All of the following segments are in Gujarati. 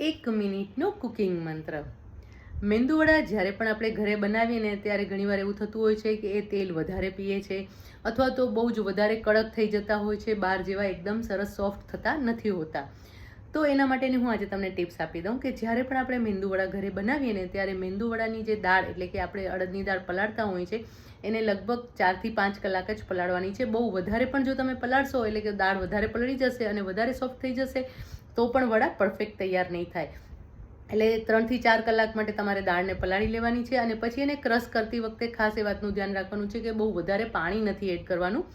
1 મિનિટનો કુકિંગ મંત્ર. મેંદુવડા જ્યારે પણ આપણે ઘરે બનાવીએ ને ત્યારે ઘણીવાર એવું થતું હોય છે કે એ તેલ વધારે પીએ છે અથવા તો બહુ જ વધારે કડક થઈ જતા હોય છે, બહાર જેવા એકદમ સરસ સોફ્ટ થતા નથી હોતા. તો એના માટેની હું આજે તમને ટિપ્સ આપી દઉં કે જ્યારે પણ આપણે મેંદુવડા ઘરે બનાવીએ ને ત્યારે મેંદુવડાની જે દાળ એટલે કે આપણે અડદની દાળ પલાળતા હોઈએ છે એને લગભગ 4 થી 5 કલાક જ પલાળવાની છે. બહુ વધારે પણ જો તમે પલાળશો એટલે કે દાળ વધારે પલળી જશે અને વધારે સોફ્ટ થઈ જશે તો પણ વડા પરફેક્ટ તૈયાર નહીં થાય. એટલે 3 થી 4 કલાક માટે તમારે દાળને પલાળી લેવાની છે અને પછી એને ક્રશ કરતી વખતે ખાસ એ વાતનું ધ્યાન રાખવાનું છે કે બહુ વધારે પાણી નથી એડ કરવાનું.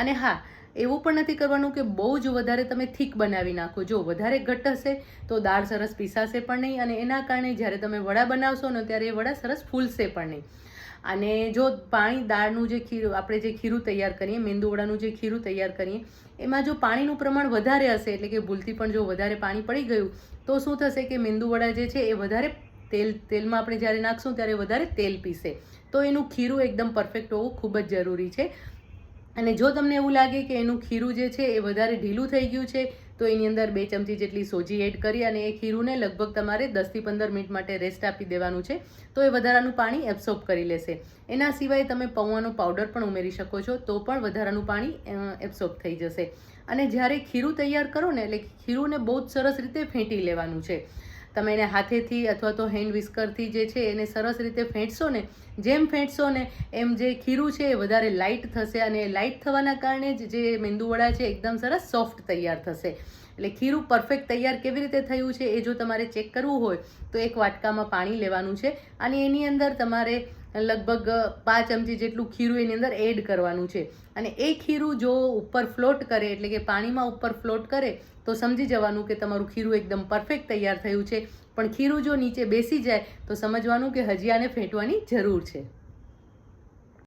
અને હા, એવું પણ નથી કરવાનું કે બહુ જ વધારે તમે થીક બનાવી નાખો. જો વધારે ઘટ્ટ હશે તો દાળ સરસ પીસાશે પણ નહીં અને એના કારણે જ્યારે તમે વડા બનાવશો ને ત્યારે એ વડા સરસ ફૂલશે પણ નહીં. અને જો દાળનું જે ખીરું આપણે જે ખીરું તૈયાર કરીએ, મેંદુવડાનું જે ખીરું તૈયાર કરીએ એમાં જો પાણીનું પ્રમાણ વધારે હશે એટલે કે ભૂલથી પણ જો વધારે પાણી પડી ગયું તો શું થશે કે મેંદુવડા જે છે એ વધારે તેલમાં આપણે જ્યારે નાખશું ત્યારે વધારે તેલ પીશે. તો એનું ખીરું એકદમ પરફેક્ટ હોવું ખૂબ જ જરૂરી છે. અને જો તમને એવું લાગે કે એનું ખીરું જે છે એ વધારે ઢીલું થઈ ગયું છે તો એની અંદર 2 ચમચી જેટલી સોજી એડ કરી અને એ ખીરુંને લગભગ તમારે 10 થી 15 મિનિટ માટે રેસ્ટ આપી દેવાનું છે. તો એ વધારાનું પાણી એબ્સોર્બ કરી લેશે. એના સિવાય તમે પૌવાનો પાવડર પણ ઉમેરી શકો છો તો પણ વધારાનું પાણી એબ્સોર્બ થઈ જશે. અને જ્યારે ખીરું તૈયાર કરો ને એટલે ખીરુંને બહુ જ સરસ રીતે ફેંટી લેવાનું છે. તમે એને હાથેથી અથવા તો હેન્ડ વિસ્કરથી જે છે એને સરસ રીતે ફેંટશો ને, જેમ ફેંટશો ને એમ જે ખીરું છે એ વધારે લાઇટ થશે અને લાઇટ થવાના કારણે જ જે મેંદુવડા છે એકદમ સરસ સોફ્ટ તૈયાર થશે. એટલે ખીરું પરફેક્ટ તૈયાર કેવી રીતે થયું છે એ જો તમારે ચેક કરવું હોય તો એક વાટકામાં પાણી લેવાનું છે અને એની અંદર તમારે લગભગ 5 ચમચી જેટલું ખીરું એની અંદર એડ કરવાનું છે. અને એ ખીરું જો ઉપર ફ્લોટ કરે એટલે કે પાણીમાં ઉપર ફ્લોટ કરે તો સમજી જવાનું કે તમારું ખીરું એકદમ પરફેક્ટ તૈયાર થયું છે. પણ ખીરું જો નીચે બેસી જાય તો સમજવાનું કે હજી આને ફેંટવાની જરૂર છે.